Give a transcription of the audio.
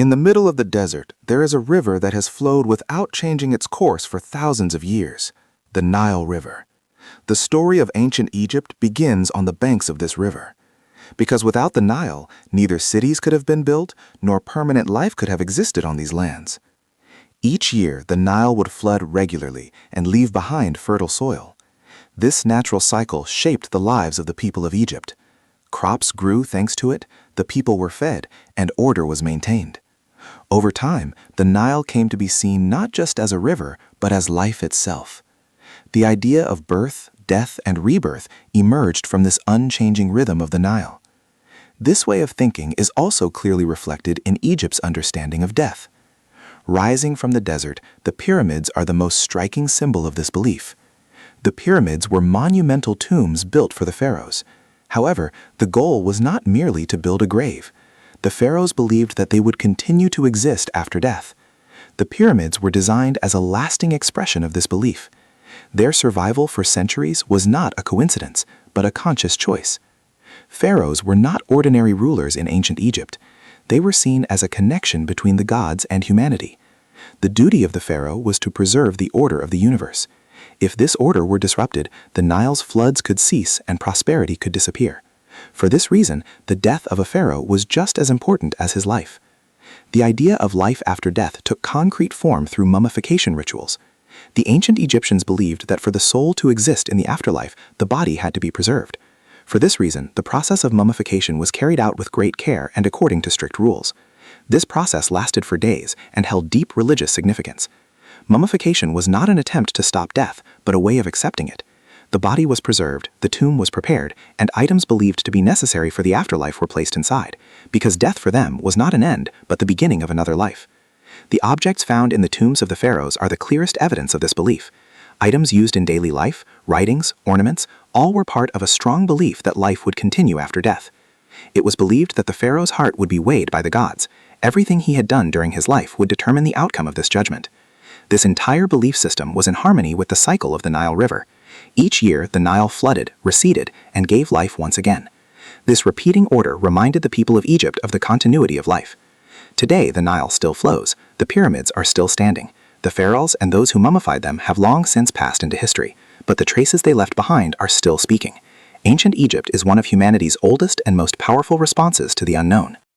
In the middle of the desert, there is a river that has flowed without changing its course for thousands of years, the Nile River. The story of ancient Egypt begins on the banks of this river. Because without the Nile, neither cities could have been built, nor permanent life could have existed on these lands. Each year, the Nile would flood regularly and leave behind fertile soil. This natural cycle shaped the lives of the people of Egypt. Crops grew thanks to it, the people were fed, and order was maintained. Over time, the Nile came to be seen not just as a river, but as life itself. The idea of birth, death, and rebirth emerged from this unchanging rhythm of the Nile. This way of thinking is also clearly reflected in Egypt's understanding of death. Rising from the desert, the pyramids are the most striking symbol of this belief. The pyramids were monumental tombs built for the pharaohs. However, the goal was not merely to build a grave. The pharaohs believed that they would continue to exist after death. The pyramids were designed as a lasting expression of this belief. Their survival for centuries was not a coincidence, but a conscious choice. Pharaohs were not ordinary rulers in ancient Egypt. They were seen as a connection between the gods and humanity. The duty of the pharaoh was to preserve the order of the universe. If this order were disrupted, the Nile's floods could cease and prosperity could disappear. For this reason, the death of a pharaoh was just as important as his life. The idea of life after death took concrete form through mummification rituals. The ancient Egyptians believed that for the soul to exist in the afterlife, the body had to be preserved. For this reason, the process of mummification was carried out with great care and according to strict rules. This process lasted for days and held deep religious significance. Mummification was not an attempt to stop death, but a way of accepting it. The body was preserved, the tomb was prepared, and items believed to be necessary for the afterlife were placed inside, because death for them was not an end, but the beginning of another life. The objects found in the tombs of the pharaohs are the clearest evidence of this belief. Items used in daily life, writings, ornaments, all were part of a strong belief that life would continue after death. It was believed that the pharaoh's heart would be weighed by the gods. Everything he had done during his life would determine the outcome of this judgment. This entire belief system was in harmony with the cycle of the Nile River. Each year, the Nile flooded, receded, and gave life once again. This repeating order reminded the people of Egypt of the continuity of life. Today, the Nile still flows. The pyramids are still standing. The pharaohs and those who mummified them have long since passed into history, but the traces they left behind are still speaking. Ancient Egypt is one of humanity's oldest and most powerful responses to the unknown.